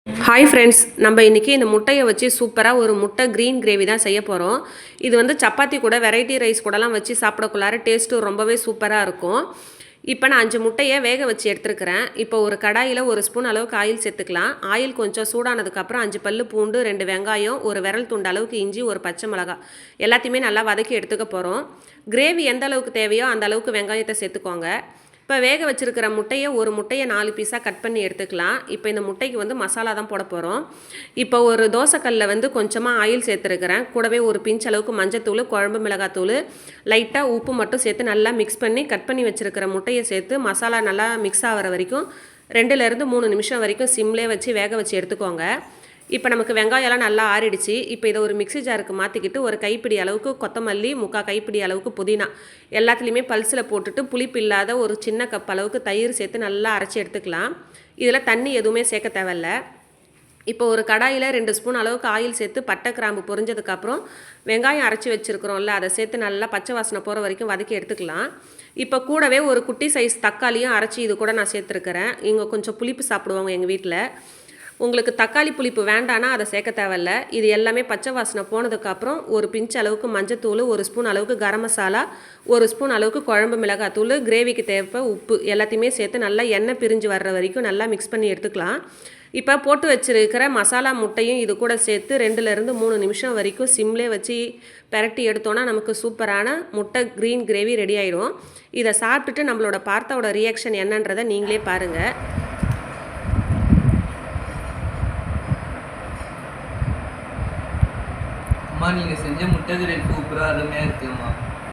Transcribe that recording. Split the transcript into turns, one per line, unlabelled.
Hi friends, நம்ம இன்றைக்கி இந்த முட்டையை வச்சு சூப்பராக ஒரு முட்டை க்ரீன் கிரேவி தான் செய்ய போகிறோம். இது வந்து சப்பாத்தி கூட வெரைட்டி ரைஸ் கூடலாம் வச்சு சாப்பிடக்குள்ளார டேஸ்ட்டு ரொம்பவே சூப்பராக இருக்கும். இப்போ நான் 5 முட்டையை வேக வச்சு எடுத்துருக்கிறேன். இப்போ ஒரு கடாயில் 1 ஸ்பூன் அளவுக்கு ஆயில் சேர்த்துக்கலாம். ஆயில் கொஞ்சம் சூடானதுக்கப்புறம் 5 பல்லு பூண்டு, 2 வெங்காயம், ஒரு விரல் துண்டு அளவுக்கு இஞ்சி, ஒரு பச்சை மிளகாய் எல்லாத்தையுமே நல்லா வதக்கி எடுத்துக்க போகிறோம். கிரேவி எந்த அளவுக்கு தேவையோ அந்த அளவுக்கு வெங்காயத்தை சேர்த்துக்கோங்க. இப்போ வேக வச்சுருக்கிற முட்டையை ஒரு முட்டையை 4 பீஸாக கட் பண்ணி எடுத்துக்கலாம். இப்போ இந்த முட்டைக்கு வந்து மசாலா தான் போட போகிறோம். இப்போ ஒரு தோசைக்கல்லில் வந்து கொஞ்சமாக ஆயில் சேர்த்துருக்கிறேன். கூடவே ஒரு பிஞ்ச் அளவுக்கு மஞ்சத்தூள், குழம்பு மிளகாத்தூள், லைட்டாக உப்பு மட்டும் சேர்த்து நல்லா மிக்ஸ் பண்ணி கட் பண்ணி வச்சுருக்கிற முட்டையை சேர்த்து மசாலா நல்லா மிக்ஸ் ஆகிற வரைக்கும் 2லேருந்து 3 நிமிஷம் வரைக்கும் சிம்லே வச்சு வேக வச்சு எடுத்துக்கோங்க. இப்போ நமக்கு வெங்காயம்லாம் நல்லா ஆறிடுச்சு. இப்போ இதை ஒரு மிக்ஸி ஜாருக்கு மாற்றிக்கிட்டு ஒரு கைப்பிடி அளவுக்கு கொத்தமல்லி, 3/4 கைப்பிடி அளவுக்கு புதினா எல்லாத்துலேயுமே பல்ஸில் போட்டுட்டு புளிப்பு இல்லாத ஒரு சின்ன கப் அளவுக்கு தயிர் சேர்த்து நல்லா அரைச்சி எடுத்துக்கலாம். இதில் தண்ணி எதுவுமே சேர்க்க தேவையில்ல. இப்போ ஒரு கடாயில் 2 ஸ்பூன் அளவுக்கு ஆயில் சேர்த்து பட்டை கிராம்பு பொரிஞ்சதுக்கப்புறம் வெங்காயம் அரைச்சி வச்சுருக்குறோம்ல அதை சேர்த்து நல்லா பச்சை வாசனை போகிற வரைக்கும் வதக்கி எடுத்துக்கலாம். இப்போ கூடவே ஒரு குட்டி சைஸ் தக்காளியும் அரைச்சி இது கூட நான் சேர்த்துருக்கிறேன். இங்கே கொஞ்சம் புளிப்பு சாப்பிடுவாங்க எங்கள் வீட்டில். உங்களுக்கு தக்காளி புளிப்பு வேண்டானா அதை சேர்க்க தேவையில்ல. இது எல்லாமே பச்சை வாசனை போனதுக்கப்புறம் ஒரு பிஞ்ச் அளவுக்கு மஞ்சத்தூள், 1 ஸ்பூன் அளவுக்கு கரம் மசாலா, 1 ஸ்பூன் அளவுக்கு குழம்பு மிளகாத்தூள், கிரேவிக்கு தேவை உப்பு எல்லாத்தையுமே சேர்த்து நல்லா எண்ணெய் பிரிஞ்சு வர்ற வரைக்கும் நல்லா மிக்ஸ் பண்ணி எடுத்துக்கலாம். இப்போ போட்டு வச்சுருக்கிற மசாலா முட்டையும் இது கூட சேர்த்து 2லேருந்து 3 நிமிஷம் வரைக்கும் சிம்லே வச்சு பெரட்டி எடுத்தோன்னா நமக்கு சூப்பரான முட்டை க்ரீன் கிரேவி ரெடி ஆகிடும். இதை சாப்பிட்டுட்டு நம்மளோட பார்த்தாவோட ரியாக்ஷன் என்னன்றதை நீங்களே பாருங்கள்.
அம்மா, நீங்கள் செஞ்ச முட்டை கிரேவி சூப்பராக அருமையாக இருக்குதும்மா.